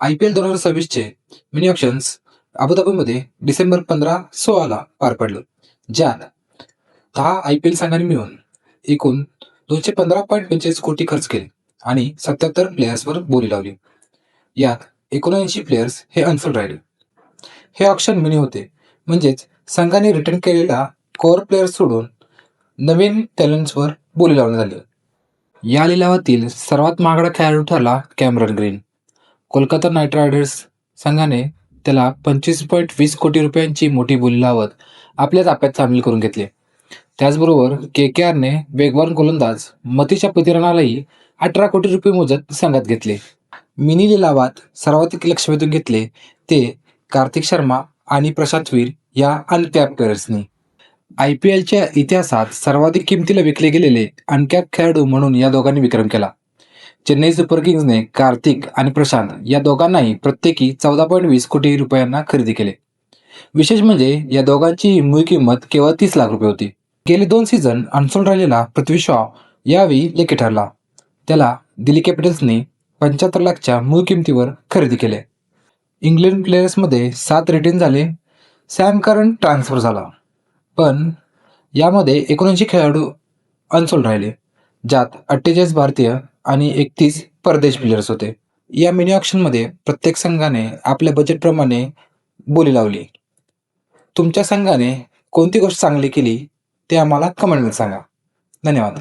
IPL 2026चे mini ऑक्शन्स अबुधाबीमध्ये December 15-16 पार पडलं, ज्यात 10 IPL संघांनी मिळून एकूण 215.45 कोटी खर्च केले आणि 77 प्लेयर्सवर बोली लावली. यात 79 प्लेयर्स हे अनसोल्ड राहिले. हे ऑक्शन मिनी होते, म्हणजेच संघाने रिटर्न केलेला कोर प्लेयर्स सोडून नवीन टॅलेंट्सवर बोली लावण्यात आली. या लिलावातील सर्वात महागडा खेळाडू ठरला Cameron green. Kolkata night riders संघाने त्याला 25.20 कोटी रुपयांची मोठी बोली लावत आपल्या ताफ्यात सामील करून घेतले. त्याचबरोबर KKRने वेगवान गोलंदाज मतीशा पतिरानालाही 18 कोटी रुपये मोजत संघात घेतले. मिनी लिलावात सर्वाधिक लक्ष वेधून घेतले ते कार्तिक शर्मा आणि प्रशांत वीर या अनकॅप प्लेयर्सनी. IPLच्या इतिहासात सर्वाधिक किमतीला विकले गेलेले अनकॅप खेळाडू म्हणून या दोघांनी विक्रम केला. चेन्नई सुपर किंग्सने कार्तिक आणि प्रशांत या दोघांनाही प्रत्येकी 14.20 कोटी रुपयांना खरेदी केले. विशेष म्हणजे या दोघांची मूळ किंमत केवळ 30 लाख रुपये होती. गेले 2 सीझन अनसोल्ड राहिलेला पृथ्वी शॉ यावेळी लेखी ठरला. त्याला दिल्ली कॅपिटल्सने 75 लाखच्या मूळ किमतीवर खरेदी केले. इंग्लंड प्लेयर्समध्ये 7 रिटेन झाले. सॅम करन ट्रान्सफर झाला, पण यामध्ये 79 खेळाडू अनसोल्ड राहिले, ज्यात 48 भारतीय आणि 31 परदेश प्लेयर्स होते. या मिनी ऑक्शनमध्ये प्रत्येक संघाने आपल्या बजेटप्रमाणे बोली लावली. तुमच्या संघाने कोणती गोष्ट चांगली केली ते आम्हाला कमेंटमध्ये सांगा. धन्यवाद.